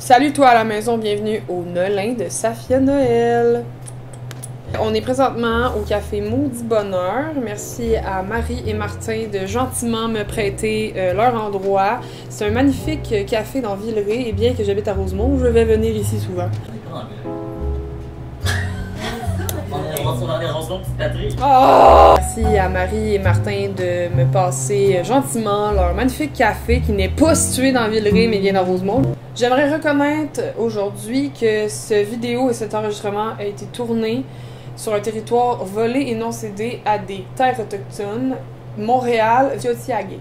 Salut toi à la maison, bienvenue au Nolin de Safia Noël. On est présentement au café Maudit Bonheur. Merci à Marie et Martin de gentiment me prêter leur endroit. C'est un magnifique café dans Villeray et bien que j'habite à Rosemont, je vais venir ici souvent. Oh! Merci à Marie et Martin de me passer gentiment leur magnifique café qui n'est pas situé dans Villeray mais bien dans Rosemont. J'aimerais reconnaître aujourd'hui que cette vidéo et cet enregistrement a été tourné sur un territoire volé et non cédé à des terres autochtones, Montréal, Tiohtià:ke.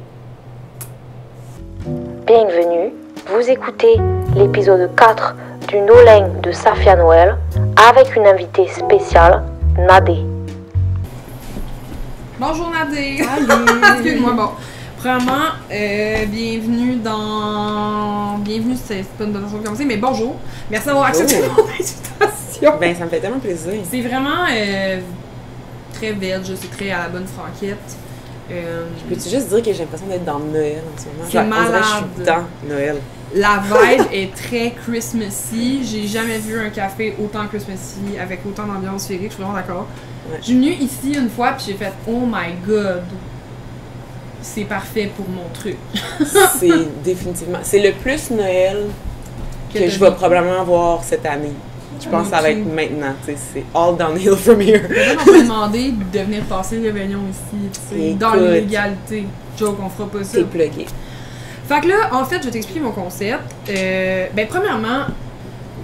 Bienvenue, vous écoutez l'épisode 4 du Nolin de Safia Noël avec une invitée spéciale, Nadé. Bonjour Nadé! Excuse-moi, bon. Premièrement, bienvenue dans... Bienvenue, c'est pas une bonne façon de commencer, mais bonjour! Merci d'avoir accepté mon invitation! Ben, ça me fait tellement plaisir. C'est vraiment très veg, c'est très à la bonne franquette. Peux-tu juste dire que j'ai l'impression d'être dans Noël en ce moment? C'est malade! Je suis dans Noël. La vibe est très Christmassy. J'ai jamais vu un café autant Christmassy, avec autant d'ambiance féerique, je suis vraiment d'accord. Ouais. Je suis venue ici une fois puis j'ai fait « Oh my God! » C'est parfait pour mon truc. C'est définitivement... C'est le plus Noël que je vais probablement avoir cette année. Je pense que ça va être maintenant. C'est all downhill from here. Peut-être on peut demander de venir passer le réveillon ici, dans l'illégalité. Joke, on fera pas ça. T'es plugué. Fait que là, en fait, je vais t'expliquer mon concept. Ben, premièrement,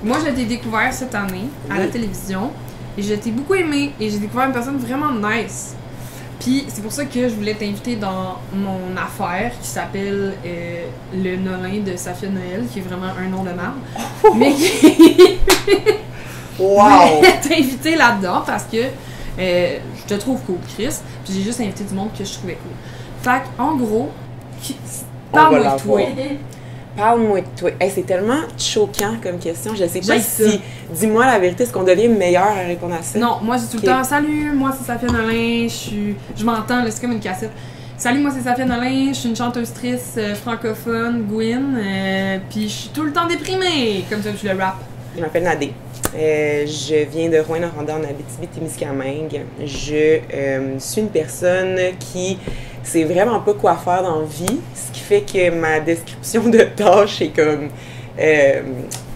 moi, je l'ai découvert cette année à la télévision et je l'ai beaucoup aimé et j'ai découvert une personne vraiment nice. Puis c'est pour ça que je voulais t'inviter dans mon affaire qui s'appelle le Nolin de Safia Noël, qui est vraiment un nom de merde. Mais qui... Wow! Je voulais t'inviter là-dedans parce que je te trouve cool, Chris. Puis j'ai juste invité du monde que je trouvais cool. Fait qu'en gros, parle-moi de toi. Parle-moi de toi. Hey, c'est tellement choquant comme question. Je sais pas ça. si... Dis-moi la vérité, est-ce qu'on devient meilleur à répondre à ça? Non, moi j'ai tout le temps « Salut, moi c'est Safia Nolin, je m'entends, là, c'est comme une cassette. Salut, moi c'est Safia Nolin, je suis une chanteuse-trice francophone, Gwyn, puis je suis tout le temps déprimée. » Comme ça, tu le rap. Je m'appelle Nadé. Je viens de Rouyn-Noranda en Abitibi-Témiscamingue. Je suis une personne qui sait vraiment pas quoi faire dans la vie, ce qui fait que ma description de tâche est comme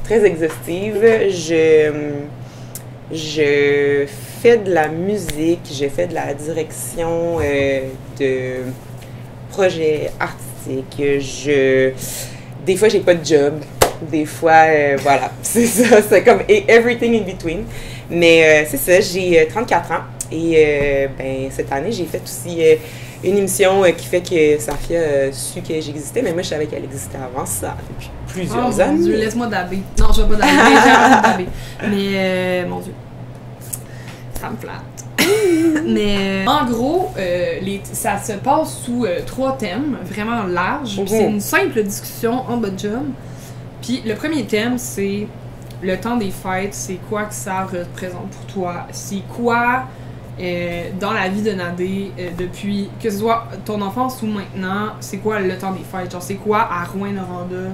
très exhaustive. Je fais de la musique, je fais de la direction de projets artistiques. Des fois, j'ai pas de job. Des fois, voilà, c'est ça, c'est comme everything in between. Mais c'est ça, j'ai 34 ans et ben, cette année, j'ai fait aussi une émission qui fait que Safia a su que j'existais, mais moi, je savais qu'elle existait avant ça, depuis plusieurs années. Mon Dieu, laisse-moi dabber. Non, je vais pas dabber, j'ai arrêté de dabber. Mais, mon Dieu, ça me flatte. Mais, en gros, ça se passe sous 3 thèmes, vraiment larges. C'est une simple discussion en bas de job. Puis le premier thème, c'est le temps des fêtes, c'est quoi que ça représente pour toi? C'est quoi dans la vie de Nadé depuis, que ce soit ton enfance ou maintenant, c'est quoi le temps des fêtes? Genre, c'est quoi à Rouyn-Noranda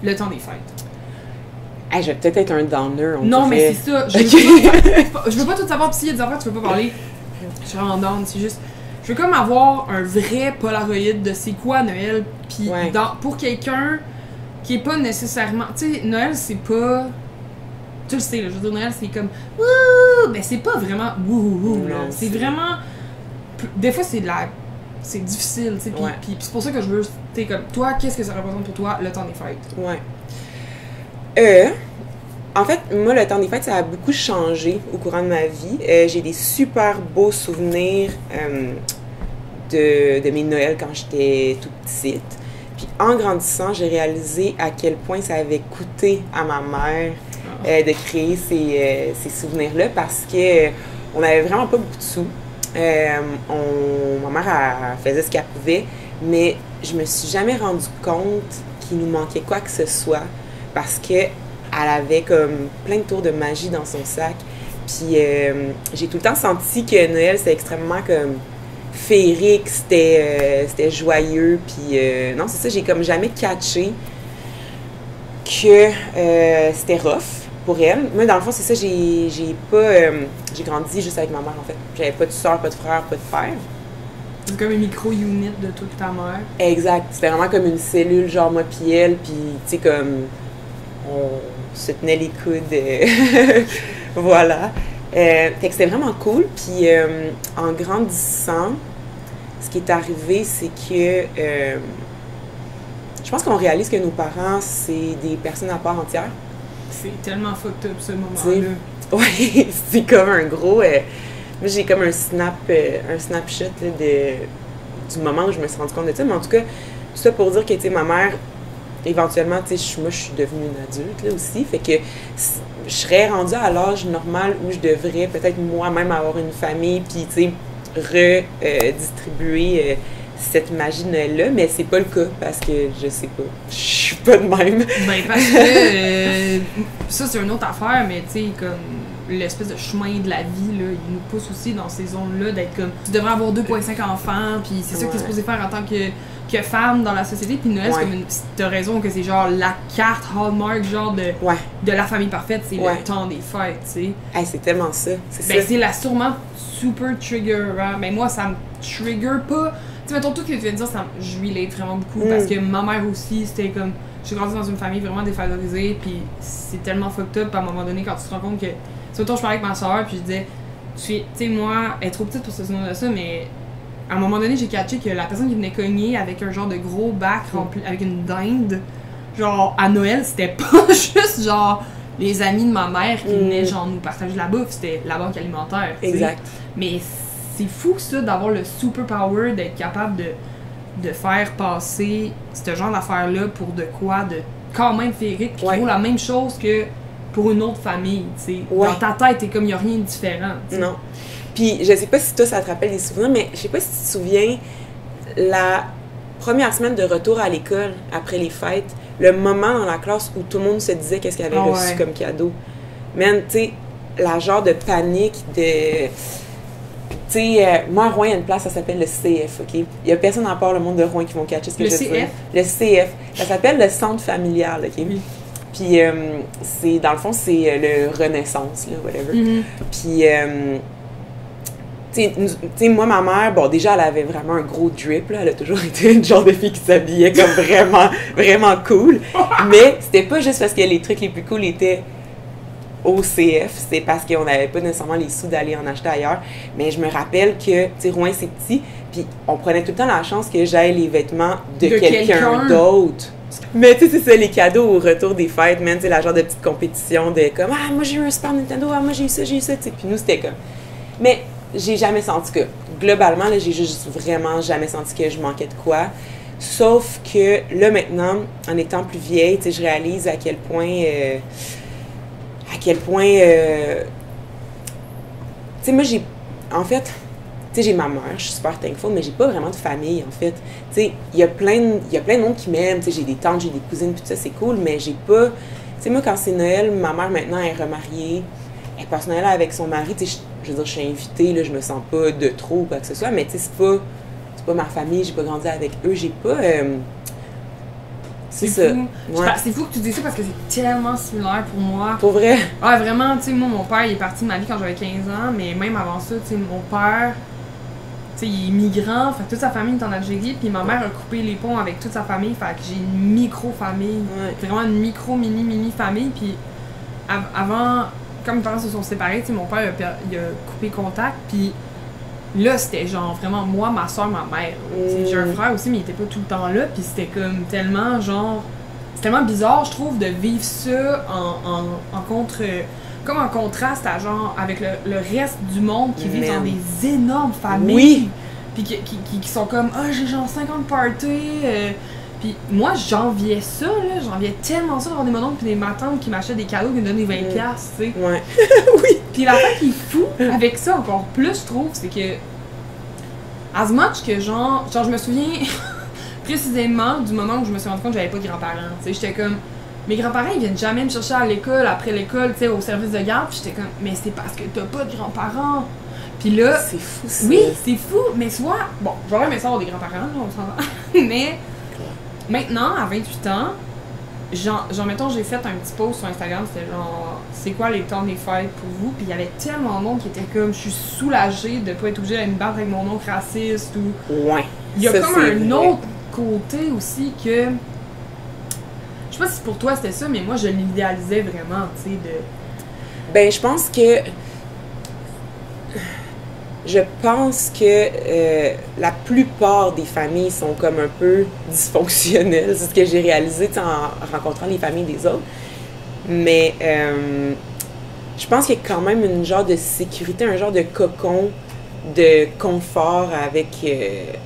le temps des fêtes? Hey, je vais peut-être être un downer. Non, mais c'est ça. Je veux pas tout savoir, pis s'il y a des affaires tu veux pas parler, je suis vraiment down, c'est juste... Je veux comme avoir un vrai Polaroid de c'est quoi Noël, pis pour quelqu'un... qui est pas nécessairement... Tu sais, Noël, c'est pas... Tu le sais, là, je veux dire, Noël, c'est comme... Wouh! Ben, c'est pas vraiment... Wouh! C'est vraiment... Des fois, c'est de la... C'est difficile, tu sais. Puis c'est pour ça que je veux... Tu sais, comme... Toi, qu'est-ce que ça représente pour toi, le temps des fêtes? En fait, moi, le temps des fêtes, ça a beaucoup changé au courant de ma vie. J'ai des super beaux souvenirs de mes Noëls quand j'étais toute petite. Puis en grandissant, j'ai réalisé à quel point ça avait coûté à ma mère de créer ces souvenirs-là parce que on n'avait vraiment pas beaucoup de sous. Ma mère elle faisait ce qu'elle pouvait, mais je me suis jamais rendu compte qu'il nous manquait quoi que ce soit parce que elle avait comme plein de tours de magie dans son sac. Puis j'ai tout le temps senti que Noël, c'est extrêmement comme féerique, c'était joyeux, puis non, c'est ça, j'ai comme jamais catché que c'était rough pour elle. Moi, dans le fond, c'est ça, j'ai grandi juste avec ma mère, en fait. J'avais pas de soeur, pas de frère, pas de père. C'est comme une micro-unit de toute ta mère. Exact. C'était vraiment comme une cellule, genre moi puis elle, puis tu sais, comme on se tenait les coudes. Voilà. Fait que c'était vraiment cool. Puis en grandissant, ce qui est arrivé, c'est que je pense qu'on réalise que nos parents, c'est des personnes à part entière. C'est tellement fucked up, ce moment-là. Oui, c'est comme un gros... moi, j'ai comme un snapshot là, du moment où je me suis rendu compte de ça. Mais en tout cas, tout ça pour dire que, tu sais, ma mère, éventuellement, tu sais, moi, je suis devenue une adulte, là, aussi. Fait que je serais rendue à l'âge normal où je devrais peut-être moi-même avoir une famille, puis, tu sais, redistribuer cette magie de Noël-là. Mais c'est pas le cas, parce que je sais pas. Je suis pas de même. Ben, parce que ça, c'est une autre affaire, mais, tu sais, comme... l'espèce de chemin de la vie, là, il nous pousse aussi dans ces zones-là d'être comme tu devrais avoir 2,5 enfants, puis c'est ça que t'es supposé faire en tant que femme dans la société, puis Noël, c'est comme t'as raison que c'est genre la carte hallmark genre de la famille parfaite, c'est le temps des fêtes, tu sais. Hey, c'est tellement ça, c'est là sûrement super triggerant, mais moi ça me trigger pas, tu sais, mettons tout ce que tu viens de dire, je relate vraiment beaucoup, parce que ma mère aussi, c'était comme, j'ai grandi dans une famille vraiment défavorisée, puis c'est tellement fucked up à un moment donné quand tu te rends compte que surtout, je parlais avec ma soeur, puis je disais, tu sais, moi, elle est trop petite pour se souvenir de ça, mais à un moment donné, j'ai catché que la personne qui venait cogner avec un genre de gros bac rempli avec une dinde, genre, à Noël, c'était pas juste, genre, les amis de ma mère qui venaient, genre, nous partager la bouffe, c'était la banque alimentaire. Exact. Mais c'est fou, ça, d'avoir le superpower, d'être capable de faire passer ce genre d'affaires-là pour de quoi, de quand même féerique, qui vaut la même chose que pour une autre famille, tu sais. Dans ta tête, t'es comme, il n'y a rien de différent, t'sais. Non. Puis, je sais pas si toi, ça te rappelle des souvenirs, mais je sais pas si tu te souviens, la première semaine de retour à l'école, après les fêtes, le moment dans la classe où tout le monde se disait qu'est-ce qu'il avait reçu comme cadeau. Man, tu sais, la genre de panique, de... Tu sais, moi, à Rouen, il y a une place, ça s'appelle le CF, OK? Il y a personne à part le monde de Rouen qui vont catcher ce que je veux dire. Le CF? Ça s'appelle le centre familial, OK? Oui. Puis, c'est, dans le fond, c'est le Renaissance, là, whatever. Puis, tu sais, moi, ma mère, bon, déjà, elle avait vraiment un gros drip, là. Elle a toujours été une genre de fille qui s'habillait comme vraiment, vraiment cool. Mais c'était pas juste parce que les trucs les plus cool étaient au CF, c'est parce qu'on n'avait pas nécessairement les sous d'aller en acheter ailleurs. Mais je me rappelle que, tu sais, Rouen, c'est petit, puis on prenait tout le temps la chance que j'aille les vêtements de quelqu'un d'autre. Mais tu sais, c'est ça, les cadeaux au retour des fêtes, man, tu sais, la genre de petite compétition de comme, ah, moi j'ai eu un Super Nintendo, ah, moi j'ai eu ça, tu sais. Puis nous, c'était comme. Mais j'ai jamais senti que, globalement, là, j'ai juste vraiment jamais senti que je manquais de quoi. Sauf que là, maintenant, en étant plus vieille, tu sais, je réalise à quel point. Tu sais, moi, j'ai. En fait, tu sais, j'ai ma mère, je suis super thankful, mais j'ai pas vraiment de famille, en fait. Tu sais, il y a plein de monde qui m'aime, tu sais, j'ai des tantes, j'ai des cousines, tout ça, c'est cool, mais j'ai pas. Tu sais, moi, quand c'est Noël, ma mère, maintenant, elle est remariée, elle passe Noël avec son mari, tu sais, je veux dire, je suis invitée, là, je me sens pas de trop ou quoi que ce soit, mais tu sais, c'est pas ma famille, j'ai pas grandi avec eux, j'ai pas. C'est ça. Fou. Ouais. C'est fou que tu dis ça parce que c'est tellement similaire pour moi. Pour vrai? Ouais, vraiment, tu sais, moi, mon père, il est parti de ma vie quand j'avais 15 ans, mais même avant ça, tu sais, mon père, tu sais, il est migrant, fait que toute sa famille est en Algérie, puis ma mère a coupé les ponts avec toute sa famille, fait que j'ai une micro-famille. Vraiment une mini-famille, puis avant, quand mes parents se sont séparés, tu sais, mon père, il a coupé contact, puis là, c'était genre vraiment moi, ma soeur, ma mère. J'ai un frère aussi, mais il était pas tout le temps là. Puis c'était comme tellement genre. C'est tellement bizarre, je trouve, de vivre ça comme en contraste à genre avec le reste du monde qui vit dans des énormes familles. Oui! Puis qui sont comme, ah, j'ai genre 50 parties. Puis moi, j'enviais ça, là. J'enviais tellement ça d'avoir des mononcles puis des matantes qui m'achetaient des cadeaux qui me donnaient 20$, tu sais. Ouais. Oui. Puis l'affaire qui est fou avec ça encore plus, je trouve, c'est que as much que genre je me souviens précisément du moment où je me suis rendu compte que j'avais pas de grands-parents. Tu sais, j'étais comme, mes grands-parents, ils viennent jamais me chercher à l'école, après l'école, tu sais, au service de garde. Puis j'étais comme, mais c'est parce que t'as pas de grands-parents. Puis là, c'est fou, ça. Oui, c'est fou, mais soit, bon, j'aurais aimé ça avoir des grands-parents, là, on s'entend. Mais maintenant, à 28 ans, genre, mettons, j'ai fait un petit post sur Instagram, c'était genre, c'est quoi les temps des fêtes pour vous? Puis il y avait tellement de monde qui était comme, je suis soulagée de pas être obligée d'aller me battre avec mon oncle raciste ou. Ouais. Il y a ça, comme c'est un vrai. autre côté aussi que. Je sais pas si pour toi c'était ça, mais moi je l'idéalisais vraiment, tu sais, de. Ben, je pense que. Je pense que la plupart des familles sont comme un peu dysfonctionnelles. C'est ce que j'ai réalisé en rencontrant les familles des autres. Mais je pense qu'il y a quand même une genre de sécurité, un genre de cocon de confort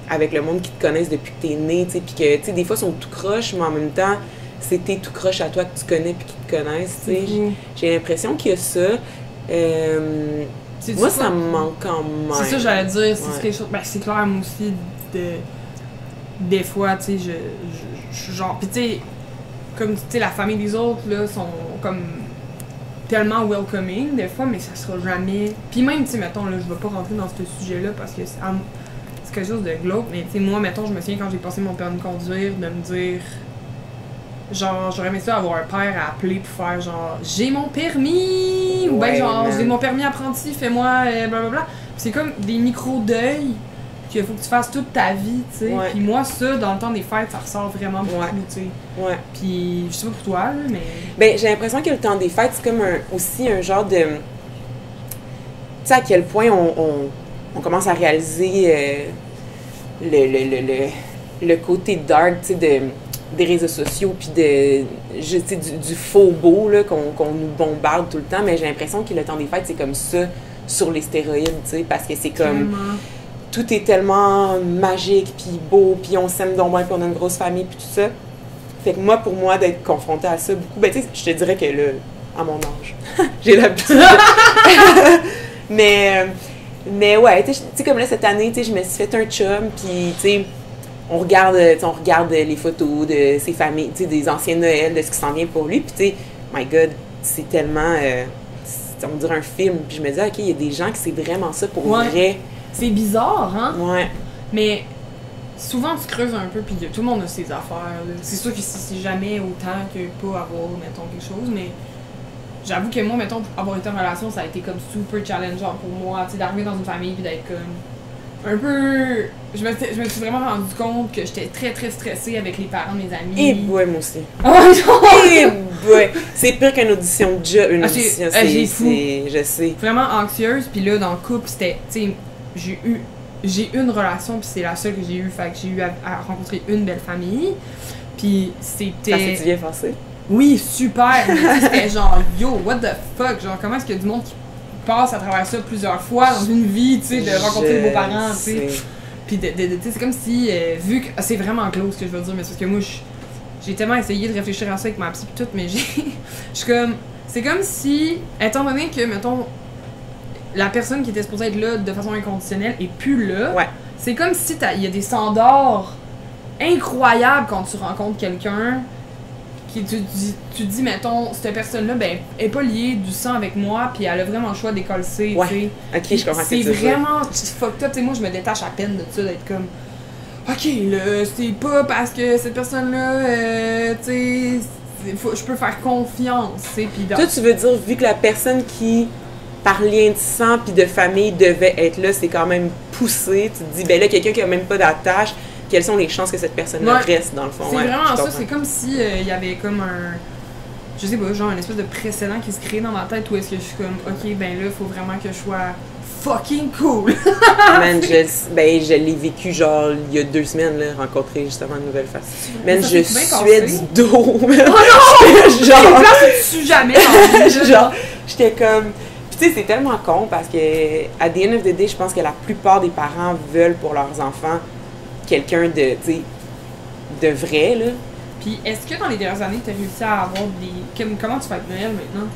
avec le monde qui te connaissent depuis que t'es né. Puis que, tu sais, des fois, ils sont tout croche, mais en même temps, c'était tout croche à toi que tu connais puis qui te connaissent. Tu sais. J'ai l'impression qu'il y a ça. Moi, ça me manque quand même. C'est ça, j'allais dire. C'est Ouais. quelque chose. Ben, c'est clair, moi aussi, des fois, tu sais, je genre. Pis, tu sais, comme, tu sais, la famille des autres, là, sont comme tellement welcoming, des fois, mais ça sera jamais. Puis même, tu sais, mettons, là, je vais pas rentrer dans ce sujet-là parce que c'est quelque chose de glauque, mais, tu sais, moi, mettons, je me souviens quand j'ai passé mon permis de conduire, de me dire. Genre, j'aurais aimé ça avoir un père à appeler pour faire genre j'ai mon permis ou ben Ouais, genre man. j'ai mon permis apprenti, fais-moi blablabla. C'est comme des micro-deuils qu'il faut que tu fasses toute ta vie, tu sais. Ouais. Puis moi, ça, dans le temps des fêtes, ça ressort vraiment beaucoup, Ouais. tu sais. Ouais. Puis je sais pas pour toi, là, mais. Ben, j'ai l'impression que le temps des fêtes, c'est comme aussi un genre de. Tu sais, à quel point on commence à réaliser le côté dark, tu sais, des réseaux sociaux, puis du faux beau là, qu'on nous bombarde tout le temps. Mais j'ai l'impression que le temps des fêtes, c'est comme ça sur les stéroïdes, tu sais, parce que c'est comme. Tellement. Tout est tellement magique, puis beau, puis on s'aime donc bien, puis on a une grosse famille, puis tout ça. Fait que moi, pour moi, d'être confrontée à ça beaucoup, ben tu sais, je te dirais que là, à mon âge, j'ai l'habitude. mais ouais, tu sais, comme là, cette année, tu sais, je me suis fait un chum, puis tu sais, on regarde les photos de ses familles, tu sais, des anciens Noël, de ce qui s'en vient pour lui, puis tu sais, my God, c'est tellement, on dirait un film, puis je me dis, ok, il y a des gens qui c'est vraiment ça pour Ouais. vrai. C'est bizarre, hein? Ouais. Mais souvent, tu creuses un peu, puis tout le monde a ses affaires. Là. C'est sûr que c'est jamais autant que pas avoir, mettons, quelque chose, mais j'avoue que moi, mettons, avoir été en relation, ça a été comme super challengeant pour moi, tu sais, d'arriver dans une famille, puis d'être comme un peu. Je me suis vraiment rendu compte que j'étais très très stressée avec les parents de mes amis. Et ouais, moi aussi. Oh, genre, Et ouais. C'est pire qu'une audition de job. Une Ah, audition, j'ai fou. je sais. vraiment anxieuse, puis là, dans le couple, c'était, tu sais, j'ai eu une relation, puis c'est la seule que j'ai eue, fait que j'ai eu à rencontrer une belle famille, puis c'était. Ça s'est bien passé? Oui, super! Mais tu sais, c'était genre, yo, what the fuck? Genre, comment est-ce qu'il y a du monde qui passe à travers ça plusieurs fois dans une vie, tu sais, de rencontrer les beaux-parents, tu sais. Puis tu sais, c'est comme si, vu que. C'est vraiment close ce que je veux dire, mais c'est parce que moi, j'ai tellement essayé de réfléchir à ça avec ma psy pis tout, mais je suis comme. C'est comme si, étant donné que, mettons, la personne qui était supposée être là de façon inconditionnelle est plus là, Ouais. c'est comme si il y a des standards incroyables quand tu rencontres quelqu'un. Tu te dis, mettons, cette personne-là, ben, est pas liée du sang avec moi, puis elle a vraiment le choix d'écoller, tu Ouais. sais. Ok, je comprends ce que C'est tu veux dire. vraiment fucked up, tu sais, moi je me détache à peine de ça, d'être comme, ok, là, c'est pas parce que cette personne-là, tu sais, je peux faire confiance, tu sais, pis Toi, tu veux dire, vu que la personne qui, par lien de sang puis de famille, devait être là, c'est quand même poussé, tu te dis, ben là, quelqu'un qui a même pas d'attache, quelles sont les chances que cette personne-là Ouais. reste, dans le fond? c'est Ouais, vraiment je ça, comprends. c'est comme si il y avait comme un, je sais pas, genre un espèce de précédent qui se crée dans ma tête où est-ce que je suis comme, ok, ben là, faut vraiment que je sois fucking cool. Man, je l'ai vécu genre il y a 2 semaines, là, rencontrer justement une nouvelle face. Man, Ça je s'est bien suais passé. du dos, man. Oh non! J'étais J'ai genre, une place où tu sues jamais dans la vie, genre, j'étais comme. Puis tu sais, c'est tellement con parce que, à the end of the day, je pense que la plupart des parents veulent pour leurs enfants quelqu'un de, tu sais, de vrai, là. Puis, est-ce que dans les dernières années, t'as réussi à avoir des. Comment tu fêtes Noël maintenant?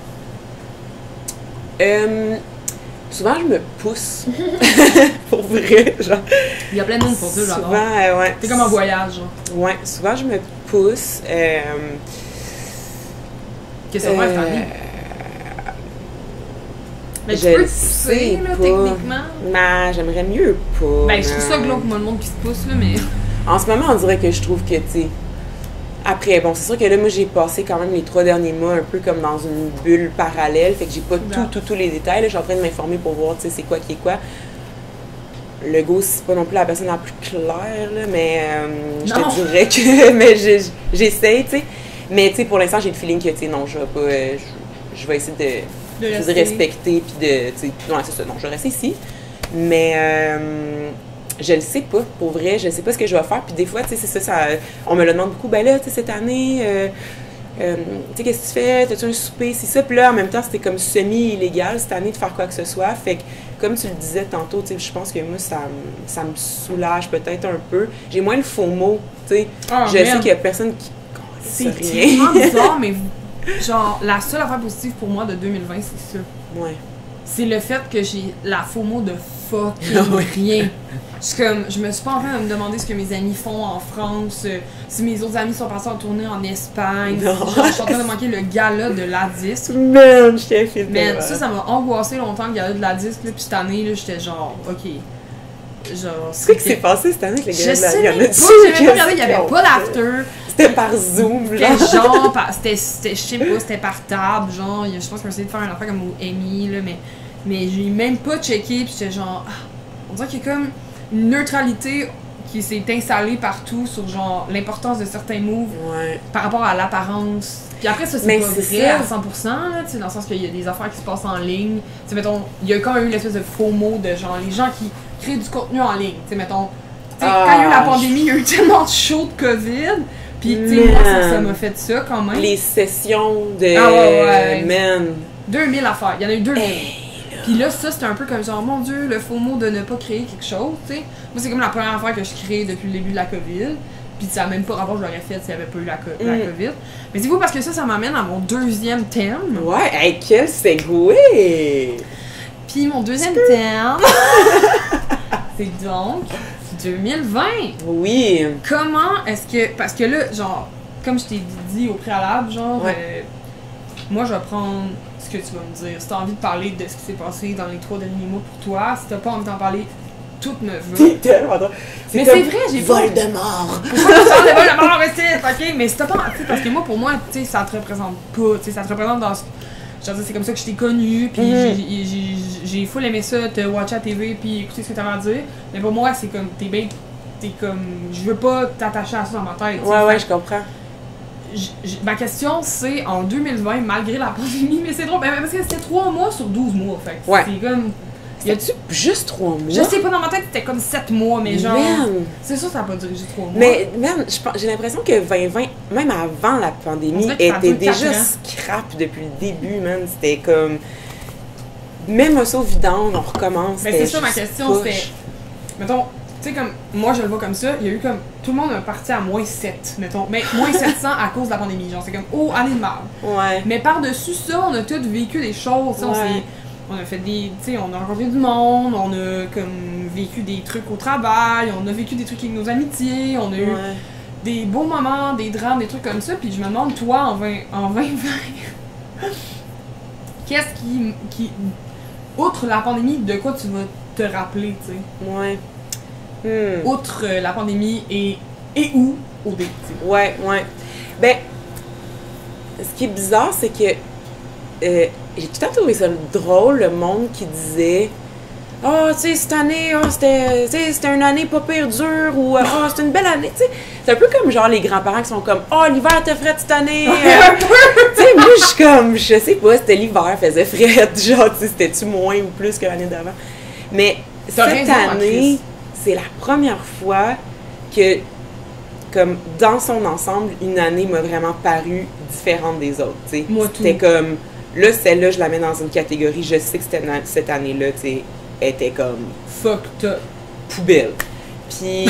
Souvent, je me pousse. Pour vrai, genre. Il y a plein de monde pour ça, j'adore. Souvent, ouais. T'es comme en voyage, genre. Ouais, souvent, je me pousse. Qu'est-ce que ça va faire famille? Mais tu je peux le te sais pousser, là, pas. techniquement. Mais j'aimerais mieux pas. Ben, je trouve ça man. glauque, moi, le monde qui se pousse, là, mais. En ce moment, on dirait que je trouve que, tu sais, Après, bon, c'est sûr que là, moi, j'ai passé quand même les 3 derniers mois un peu comme dans une bulle parallèle, fait que j'ai pas tous les détails, là, je suis en train de m'informer pour voir, tu sais, c'est quoi qui est quoi. Le go, c'est pas non plus la personne la plus claire, là, mais je te dirais que mais j'essaie, tu sais. Mais tu sais, pour l'instant, j'ai le feeling que, tu sais, non, je vais pas, je vais essayer de respecter, puis de, tu sais, non, c'est ça, non, je vais rester ici. Mais je le sais pas, pour vrai, je sais pas ce que je vais faire, puis des fois, tu sais, c'est ça, on me le demande beaucoup, ben là, tu sais, cette année, tu sais, qu'est-ce que tu fais, t'as-tu un souper, c'est ça, puis là, en même temps, c'était comme semi-illégal cette année de faire quoi que ce soit, fait que, comme tu le disais tantôt, tu sais, je pense que moi, ça me soulage peut-être un peu. J'ai moins le FOMO, tu sais. Je sais qu'il y a personne qui... C'est tellement bizarre, mais genre, la seule affaire positive pour moi de 2020, c'est ça. Ouais. C'est le fait que j'ai la FOMO de fucking rien. Je me suis pas en train de me demander ce que mes amis font en France, si mes autres amis sont passés en tournée en Espagne. Genre, je suis en train de manquer le gala de la disque. Man, je t'ai filmé. Man, ça m'a angoissé longtemps le gala de la disque, là, puis cette année, là, j'étais genre, ok. Genre, c'est quoi qui s'est passé cette année avec les gars de la j'ai même pas regardé, il y avait pas d'after. C'était par Zoom, c'était je sais pas, c'était par table, genre, je pense qu'on essayé de faire un affaire comme au Emmy, là, mais j'ai même pas checké, pis j'étais genre, on dirait qu'il y a comme une neutralité qui s'est installée partout sur genre l'importance de certains moves par rapport à l'apparence. Puis après, ça, c'est pas vrai à 100%, là, dans le sens qu'il y a des affaires qui se passent en ligne. T'sais, mettons, il y a quand même eu l'espèce de FOMO de genre les gens qui créent du contenu en ligne. T'sais, mettons, quand il y a eu la pandémie, il y a eu tellement de shows de COVID. Puis, tu sais, moi, ça m'a fait ça quand même. Les sessions de. Man. 2000 affaires. Il y en a eu 2000. Puis là, ça, c'était un peu comme genre, mon Dieu, le FOMO de ne pas créer quelque chose, tu sais. Moi, c'est comme la première affaire que je crée depuis le début de la COVID. Puis ça n'a même pas rapport, je l'aurais fait s'il n'y avait pas eu la COVID. Mais c'est fou parce que ça m'amène à mon deuxième thème. Ouais, hey, quel segway! Puis mon deuxième thème, c'est donc 2020. Oui. Comment est-ce que... Parce que là, genre, comme je t'ai dit au préalable, genre, moi, je vais prendre ce que tu vas me dire. Si t'as envie de parler de ce qui s'est passé dans les 3 derniers mois pour toi, si t'as pas envie d'en parler, tout me veut. C'est tellement drôle. Mais c'est vrai, j'ai pas... Voldemort! Pourquoi tu parles de Voldemort, ok? Mais si t'as pas... Parce que moi, pour moi, tu sais, ça te représente pas. Tu sais, ça te représente dans... Je veux dire, c'est comme ça que je t'ai connu, puis j'ai full aimé ça, te watcher à TV, puis écouter ce que t'avais à dire. Mais pour moi, c'est comme... T'es comme... Je veux pas t'attacher à ça dans ma tête. Ouais, je comprends. Ma question, c'est en 2020, malgré la pandémie, mais c'est drôle, parce que c'était 3 mois sur 12 mois, fait c'est comme... Y-tu juste 3 mois? Je sais pas, dans ma tête, c'était comme 7 mois, mais genre... C'est sûr, ça a pas duré juste 3 mois. Mais, man, j'ai l'impression que 2020, même avant la pandémie, était déjà scrap depuis le début, man. C'était comme... Même ça au vidange, on recommence. Mais c'est ça, ma question, c'était... Mettons, tu sais, comme... Moi, je le vois comme ça, il y a eu comme... Tout le monde est parti à moins 7, mettons. Mais moins 700 à cause de la pandémie. Genre, c'est comme, oh, année de marde. Ouais. Mais par-dessus ça, on a tous vécu des choses, on a fait des... Tu sais, on a rencontré du monde, on a comme vécu des trucs au travail, on a vécu des trucs avec nos amitiés, on a eu des beaux moments, des drames, des trucs comme ça. Puis je me demande, toi, en 2020, qu'est-ce qui... Outre la pandémie, de quoi tu vas te rappeler, tu sais? Ouais. Outre la pandémie et où au début. Ouais. Ben, ce qui est bizarre, c'est que j'ai tout le temps trouvé ça drôle, le monde qui disait « Ah, tu sais, cette année, c'était une année pas pire dure » ou « Ah, c'était une belle année », tu sais. C'est un peu comme genre les grands-parents qui sont comme « Ah, l'hiver était fret cette année ». Tu sais, moi, je suis comme, je sais pas, c'était l'hiver, faisait fret, genre, tu sais, c'était-tu moins ou plus que l'année d'avant. Mais cette année, c'est la première fois que, comme, dans son ensemble, une année m'a vraiment paru différente des autres, tu sais. C'était comme... Là, celle-là, je la mets dans une catégorie, je sais que cette année-là, tu sais, était comme... Fucked up. Poubelle. Puis,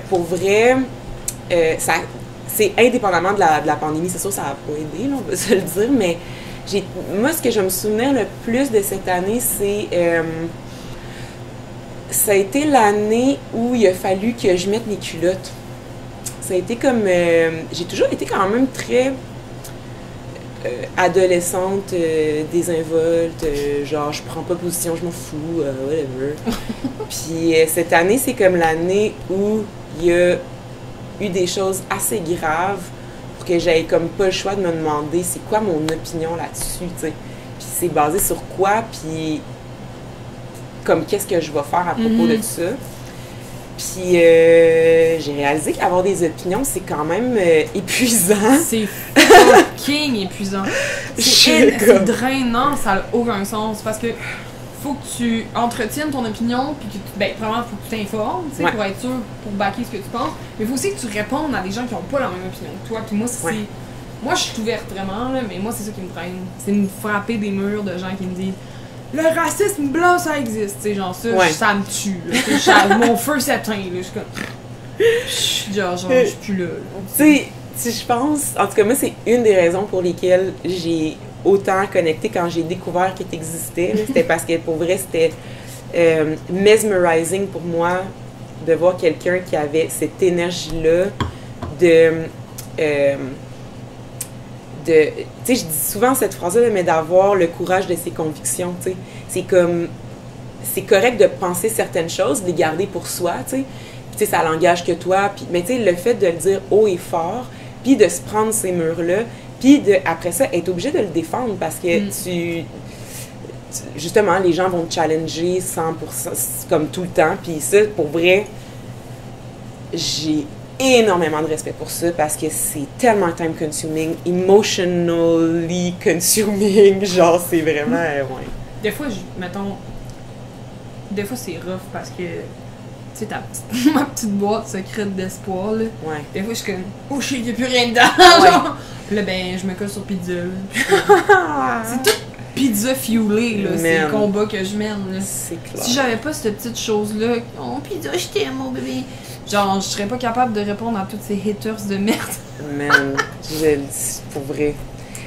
pour vrai, ça, c'est indépendamment de la pandémie, c'est sûr que ça n'a pas aidé, là, on va se le dire, mais moi, ce que je me souviens le plus de cette année, c'est... ça a été l'année où il a fallu que je mette mes culottes. Ça a été comme... j'ai toujours été quand même très... adolescente, désinvolte, genre je prends pas position, je m'en fous, whatever. Puis cette année, c'est comme l'année où il y a eu des choses assez graves pour que j'aie comme pas le choix de me demander c'est quoi mon opinion là-dessus, tu sais. Puis c'est basé sur quoi, puis comme qu'est-ce que je vais faire à propos de ça. Puis j'ai réalisé qu'avoir des opinions, c'est quand même épuisant. C'est fucking épuisant. C'est drainant, ça n'a aucun sens. Parce que faut que tu entretiennes ton opinion, puis que vraiment, faut que tu t'informes, tu sais, pour être sûr, pour backer ce que tu penses. Mais il faut aussi que tu répondes à des gens qui n'ont pas la même opinion que toi. Puis moi, moi, je suis ouverte vraiment, là, mais moi, c'est ça qui me draine. C'est de me frapper des murs de gens qui me disent le racisme blanc, ça existe, tu sais, genre ça, ça me tue. Là, mon feu s'éteint, là, je suis comme. Genre, je suis plus là. Tu sais, je pense, en tout cas, moi, c'est une des raisons pour lesquelles j'ai autant connecté quand j'ai découvert qu'il existait. C'était parce que pour vrai, c'était mesmerizing pour moi de voir quelqu'un qui avait cette énergie-là tu sais, je dis souvent cette phrase-là, mais d'avoir le courage de ses convictions, tu sais. C'est comme, c'est correct de penser certaines choses, de les garder pour soi, tu sais. Tu sais, ça l'engage que toi, puis, mais tu sais, le fait de le dire haut et fort, puis de se prendre ces murs-là, puis après ça, être obligé de le défendre, parce que justement, les gens vont te challenger 100%, comme tout le temps, puis ça, pour vrai, j'ai énormément de respect pour ça parce que c'est tellement time consuming, emotionally consuming, genre c'est vraiment Des fois, des fois c'est rough parce que tu sais ma petite boîte secrète d'espoir là. Des fois je suis comme oh shit, il n'y a plus rien dedans. Genre. Là je me colle sur pizza. C'est tout pizza fuelé là, c'est le combat que je mène là. C'est clair. Si j'avais pas cette petite chose là, oh pizza, je t'aime mon bébé. Genre, je serais pas capable de répondre à toutes ces haters de merde. Man, pour vrai.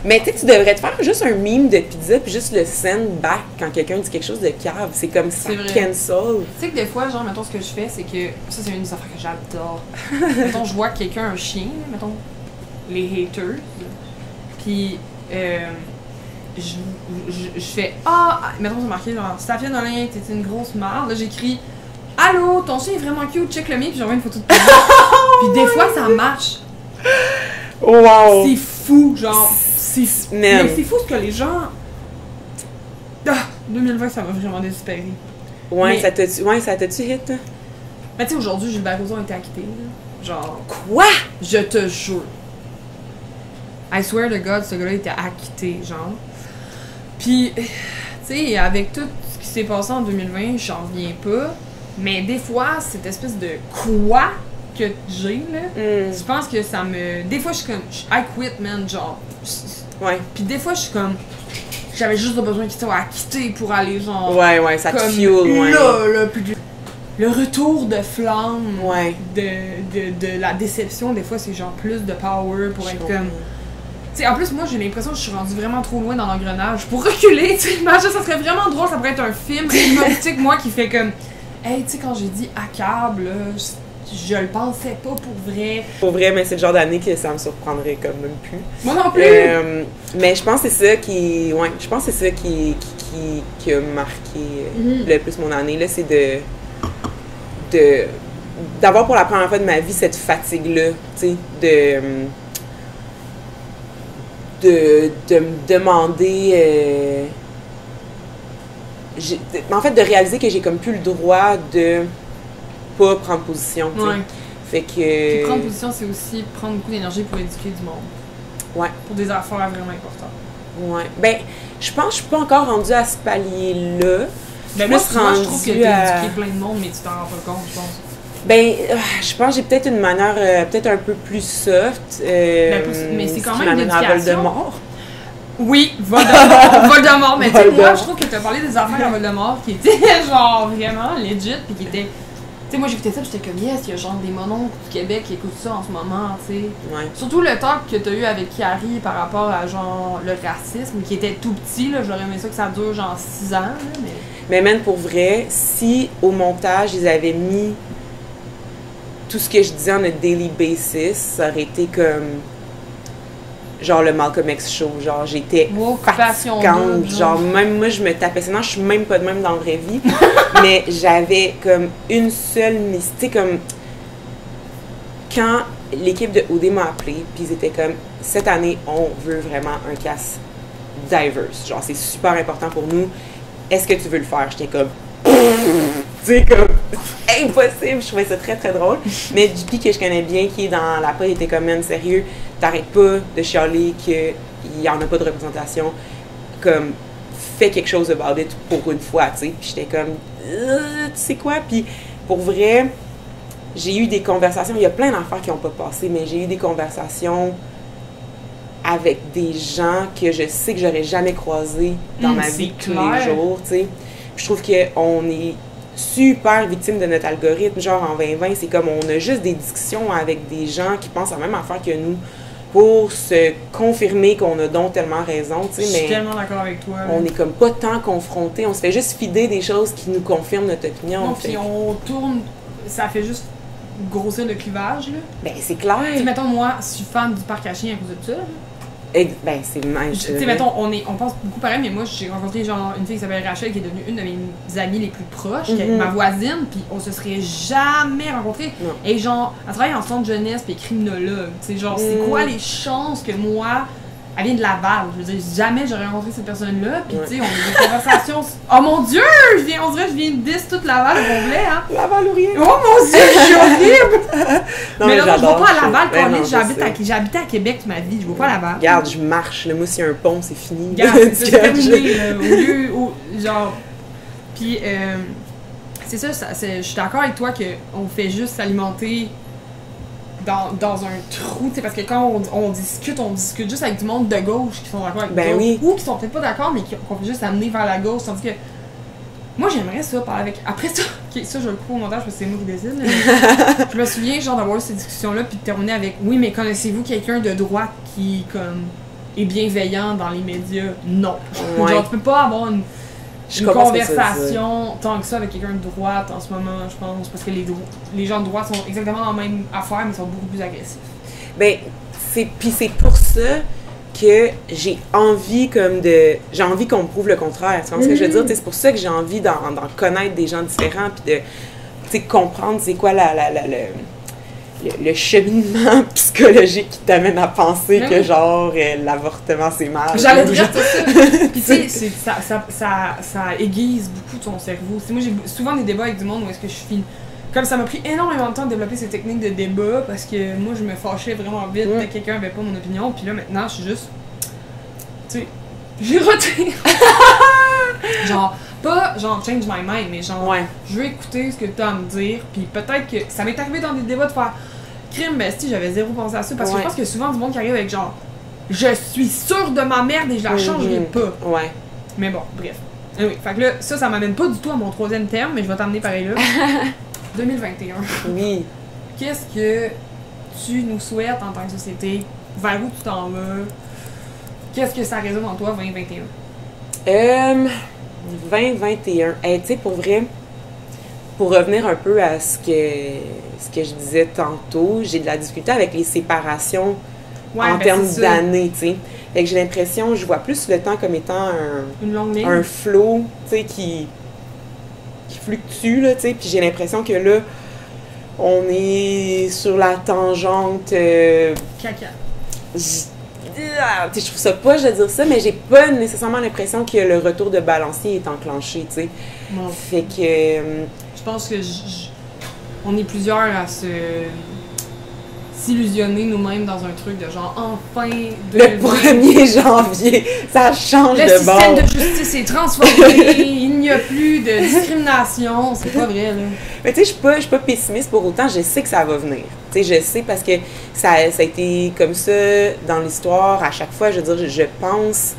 Mais tu sais, tu devrais te faire juste un meme de pizza puis juste le send back quand quelqu'un dit quelque chose de cave. C'est comme ça cancel. Tu sais que des fois, genre, mettons, ce que je fais, c'est que... Ça, c'est une des affaires que j'adore. Mettons, je vois quelqu'un, un chien, mettons, les haters. Puis, je fais « Ah! » Mettons, c'est marqué, genre, « Safia Nolin, t'es une grosse marde. » Là, j'écris « Allô, ton chien est vraiment cute, check le mien. » Puis j'envoie une photo de toi. Puis des fois, ça marche. Wow! C'est fou, genre. Mais c'est fou ce que les gens... 2020, ça m'a vraiment désespéré. Ouais, ça t'a-tu hit, toi? Mais tu sais, aujourd'hui, Gilbert Rozon a été acquitté. Là. Genre... Quoi? Je te jure. I swear to God, ce gars-là était acquitté, genre. Puis, tu sais, avec tout ce qui s'est passé en 2020, j'en reviens pas. Mais des fois, cette espèce de quoi que j'ai, là, je pense que ça me... Des fois, je suis comme... I quit, man, genre... Ouais. Puis des fois, je suis comme... J'avais juste besoin qu'il soit acquitté pour aller, genre... Ouais, ça te fuel, là, puis le retour de flamme de la déception, des fois, c'est genre plus de power pour être comme... Tu sais, en plus, moi, j'ai l'impression que je suis rendue vraiment trop loin dans l'engrenage. Pour reculer, tu sais, imagine, ça serait vraiment drôle, ça pourrait être un film humoristique, moi, qui fait comme... Hey, tu sais, quand j'ai dit accable, là, je le pensais pas pour vrai. Pour vrai, mais c'est le genre d'année que ça me surprendrait comme même plus. Moi non plus! Mais je pense que c'est ça qui... Ouais, je pense que c'est ça qui a marqué le plus mon année, là, c'est d'avoir pour la première fois de ma vie cette fatigue-là, tu sais, de me demander... en fait, de réaliser que j'ai comme plus le droit de pas prendre position, tu sais. Fait que... Puis prendre position, c'est aussi prendre beaucoup d'énergie pour éduquer du monde. Ouais. Pour des affaires vraiment importantes. Ouais. Ben, je pense que je suis pas encore rendue à ce palier-là. Ben moi, souvent, je trouve que t'as éduqué plein de monde, mais tu t'en rends pas compte, je pense. Ben, je pense que j'ai peut-être une manière peut-être un peu plus soft. Mais c'est quand même une éducation. Voldemort. Oui, Voldemort, mais tu sais, moi, je trouve que t'as parlé des affaires à Voldemort qui étaient genre vraiment legit, puis qui étaient... Tu sais, moi, j'écoutais ça, puis j'étais comme, yes, il y a genre des mononcles du Québec qui écoutent ça en ce moment, tu sais. Ouais. Surtout le talk que t'as eu avec Kiari par rapport à genre le racisme, qui était tout petit, là, j'aurais aimé ça que ça dure genre 6 ans, là, mais... Mais même pour vrai, si au montage, ils avaient mis tout ce que je disais en a daily basis, ça aurait été comme... Genre le Malcolm X show, genre j'étais fatigante, genre même moi je me tapais, sinon je suis même pas de même dans la vraie vie, mais j'avais comme une seule tu sais comme quand l'équipe de OD m'a appelé, puis ils étaient comme, cette année, on veut vraiment un cast diverse. Genre, c'est super important pour nous. Est-ce que tu veux le faire? J'étais comme, tu sais, comme, impossible. Je trouvais ça très, très drôle. Mais JP, que je connais bien, qui est dans la presse, il était comme, man, sérieux, t'arrêtes pas de chialer qu'il n'y en a pas de représentation. Comme, fais quelque chose about it pour une fois, tu sais. Puis j'étais comme, tu sais quoi? Puis pour vrai, j'ai eu des conversations, il y a plein d'affaires qui n'ont pas passé, mais j'ai eu des conversations avec des gens que je sais que j'aurais jamais croisés dans ma vie de tous les jours, tu sais. Je trouve qu'on est super victime de notre algorithme. Genre, en 2020, c'est comme on a juste des discussions avec des gens qui pensent la même affaire que nous pour se confirmer qu'on a donc tellement raison, tu sais. Je suis tellement d'accord avec toi. On est comme pas tant confrontés. On se fait juste fider des choses qui nous confirment notre opinion. Non, puis on tourne, ça fait juste grossir le clivage, là. Ben, c'est clair. Tu sais, mettons, moi, je suis fan du parc à chiens à cause de ça, là. Ben, c'est mince. Tu sais, mettons, on pense beaucoup pareil, mais moi, j'ai rencontré genre une fille qui s'appelle Rachel, qui est devenue une de mes amies les plus proches, qui est ma voisine, puis on se serait jamais rencontrés. Non. Et genre, elle travaille en centre jeunesse, puis criminologue. Tu sais, genre, c'est quoi les chances que moi, elle vient de Laval? Je veux dire, jamais j'aurais rencontré cette personne-là, puis tu sais, on a des conversations. Oh mon Dieu! On dirait que je viens de 10 toute Laval au complet, hein? Laval ou rien? Oh mon Dieu, je suis horrible! Non, mais là, je vais pas à Laval, ben non, j'ai habité à Québec toute ma vie, je vais pas à Laval. Regarde, je marche, là, moi, s'il y a un pont, c'est fini. Regarde, c'est terminé, là, au lieu, genre... Puis, c'est ça, je suis d'accord avec toi qu'on fait juste s'alimenter dans un trou, tu sais, parce que quand on discute juste avec du monde de gauche qui sont d'accord avec nous autres, ou qui sont peut-être pas d'accord, mais qu'on fait juste amener vers la gauche, tandis que moi, j'aimerais ça, parler avec... Après ça, ok, ça, je vais le couper au montage parce que c'est moi qui décide, mais je me souviens, genre, d'avoir eu cette discussion-là, puis de terminer avec « Oui, mais connaissez-vous quelqu'un de droite qui, comme, est bienveillant dans les médias? » Non. Ouais. Genre, tu peux pas avoir une conversation tant que ça avec quelqu'un de droite en ce moment, je pense, parce que les gens de droite sont exactement dans la même affaire, mais sont beaucoup plus agressifs. Ben, c'est pour ça que j'ai envie j'ai envie qu'on me prouve le contraire. Tu vois ce que je veux dire? C'est pour ça que j'ai envie d'en connaître des gens différents, puis de comprendre c'est quoi le cheminement psychologique qui t'amène à penser que genre l'avortement c'est mal. J'allais te dire ça. Puis tu sais, ça aiguise beaucoup ton cerveau. Moi j'ai souvent des débats avec du monde où est-ce que je suis... Comme ça m'a pris énormément de temps de développer ces techniques de débat parce que moi je me fâchais vraiment vite dès que quelqu'un avait pas mon opinion, puis là maintenant je suis juste, tu sais, j'ai roté. Genre, pas genre change my mind, mais genre, je veux écouter ce que tu as à me dire, puis peut-être que ça m'est arrivé dans des débats de faire crime, ben si j'avais zéro pensé à ça, parce que je pense que souvent du monde qui arrive avec genre, je suis sûre de ma merde et je la changerai pas. Ouais. Mais bon, bref. Oui, fait que là, ça m'amène pas du tout à mon troisième terme, mais je vais t'amener pareil là. 2021. Oui. Qu'est-ce que tu nous souhaites en tant que société? Vers où tu t'en vas? Qu'est-ce que ça résume en toi, 2021? 2021. Hey, tu sais, pour vrai, pour revenir un peu à ce que je disais tantôt, j'ai de la difficulté avec les séparations en termes d'années, tu sais. Fait que j'ai l'impression, je vois plus le temps comme étant une longue ligne. Un flow, tu sais, qui fluctue, là, tu sais, puis j'ai l'impression que là, on est sur la tangente... Caca. Je trouve ça poche de dire ça, mais j'ai pas nécessairement l'impression que le retour de balancier est enclenché, tu sais. Bon. Fait que... je pense que on est plusieurs à s'illusionner nous-mêmes dans un truc de genre enfin le 1er janvier, ça change de bord. Le système de justice est transformé, il n'y a plus de discrimination, c'est pas vrai là. Mais tu sais, je suis pas pessimiste pour autant, je sais que ça va venir. Tu sais, je sais parce que ça a été comme ça dans l'histoire à chaque fois, je veux dire, je pense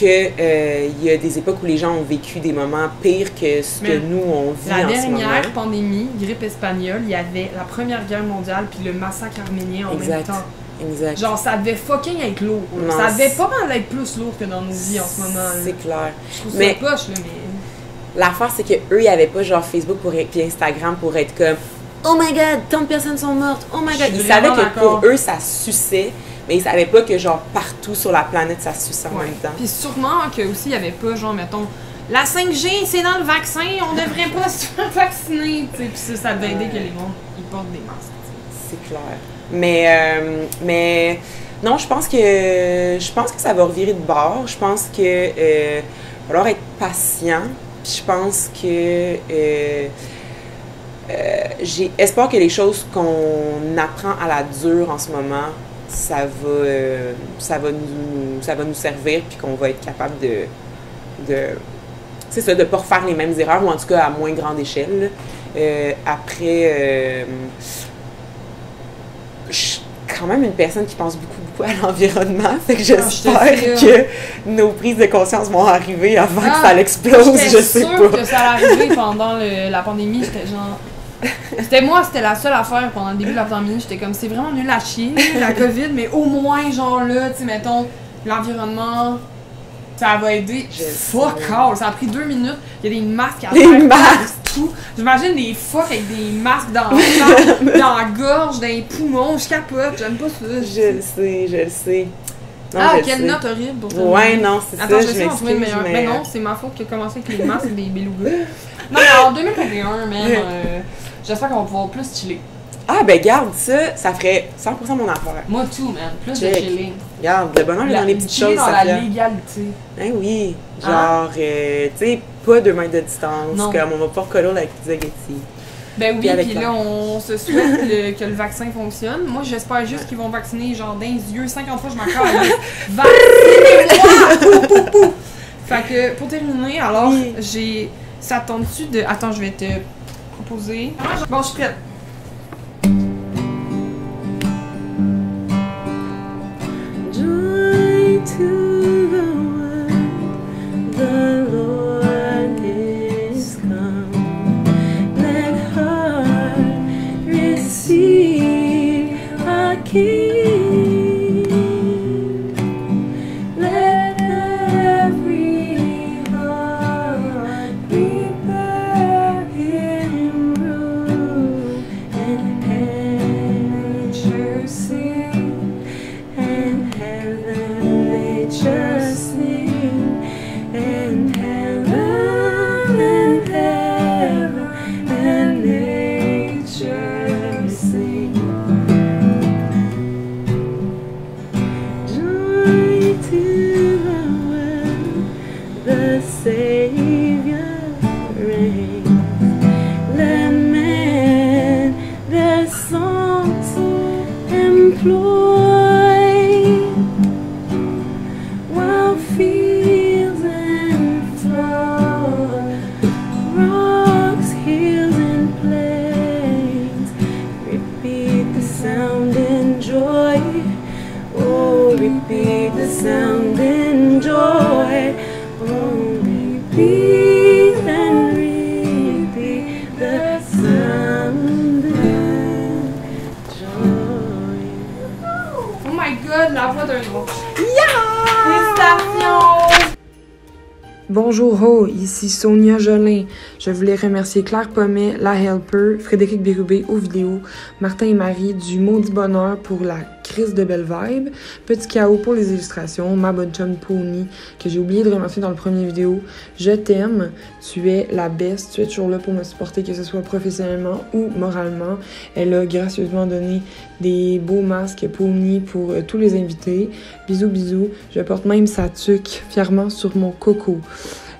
que il y a des époques où les gens ont vécu des moments pires que ce que nous on vit en ce moment. La dernière pandémie, grippe espagnole, il y avait la Première Guerre mondiale puis le massacre arménien en même temps. Exact. Genre ça devait fucking être lourd. Non, ça devait pas mal être plus lourd que dans nos vies en ce moment. C'est clair. Je trouve ça poche là, mais l'affaire c'est que eux, ils avaient pas genre Facebook puis Instagram pour être comme oh my god, tant de personnes sont mortes. Oh my god, ils savaient que pour eux ça suçait. Mais ils savaient pas que, genre, partout sur la planète, ça se suce en même temps. Puis sûrement que aussi il y avait pas, genre, mettons, la 5G, c'est dans le vaccin, on devrait pas se faire vacciner, tu sais. Puis ça devait aider que les gens, ils portent des masques, c'est clair. Mais non, je pense que ça va revirer de bord. Je pense que va falloir être patient. Puis je pense que j'ai espoir que les choses qu'on apprend à la dure en ce moment, ça va nous servir, puis qu'on va être capable c'est ça, de ne pas refaire les mêmes erreurs, ou en tout cas à moins grande échelle. Après, je suis quand même une personne qui pense beaucoup à l'environnement, fait que j'espère que nos prises de conscience vont arriver avant que ça l'explose, je sais pas. J'étais sûre que ça allait arriver pendant la pandémie, j'étais genre... C'était la seule affaire pendant le début de la pandémie, j'étais comme, c'est vraiment nul à chier, la COVID, mais au moins, genre là, tu sais, mettons, l'environnement... Ça va aider. Fuck all! Ça a pris 2 minutes. Il y a des masques à faire. Des masques! Tout. J'imagine des fuck avec des masques dans la gorge, dans les poumons. Je capote. J'aime pas ça. Je le sais. Non, quelle note horrible pour ça. Ouais, non, c'est ça. Attends, je vais essayer d'en trouver une meilleure. Mais non, c'est ma faute qui a commencé avec les masques et des belugas. Non, mais en 2021, même, j'espère qu'on va pouvoir plus chiller. Ah, ben garde ça ferait 100% mon affaire. Moi tout, man. Plus de chilling. Regarde, le bonheur est dans les petites choses, dans la légalité. Hein, oui. Genre, tu sais, pas 2 mètres de distance, non. Comme on va pas recoller avec des spaghettis. Ben oui, puis là, on se souhaite que le vaccin fonctionne. Moi, j'espère juste qu'ils vont vacciner, genre, dans les yeux, 50 fois, je m'en calme. Vaccinez-moi! Pou, pou, pou. Fait que, pour terminer, alors, ça tombe dessus de... Attends, je vais te proposer. Bon, je suis prête. To the world, the Lord is come. Let heart receive a King. Let every heart prepare Him room, and nature sing, and heaven just sing, and heaven and nature sing. Joy to the world, the Savior reigns. Let man their songs employ. Repeat the sound and joy. Oh, repeat and repeat the sound and joy. Oh my god, la voix d'un gros. Yeah! Félicitations! Bonjour, ici Sonia Jolin. Je voulais remercier Claire Pommet, la Helper, Frédéric Bérubé aux vidéos, Martin et Marie du Maudit Bonheur pour la crise de belle vibe, Petit Chaos pour les illustrations, ma bonne chum Pony, que j'ai oublié de remercier dans le premier vidéo. Je t'aime, tu es la best, tu es toujours là pour me supporter, que ce soit professionnellement ou moralement. Elle a gracieusement donné des beaux masques Pony pour tous les invités. Bisous, bisous. Je porte même sa tuque fièrement sur mon coco.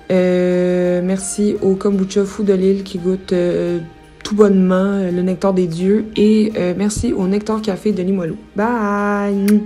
Merci au kombucha fou de l'île qui goûte tout bonnement le nectar des dieux. Et merci au nectar café de Limoilou. Bye!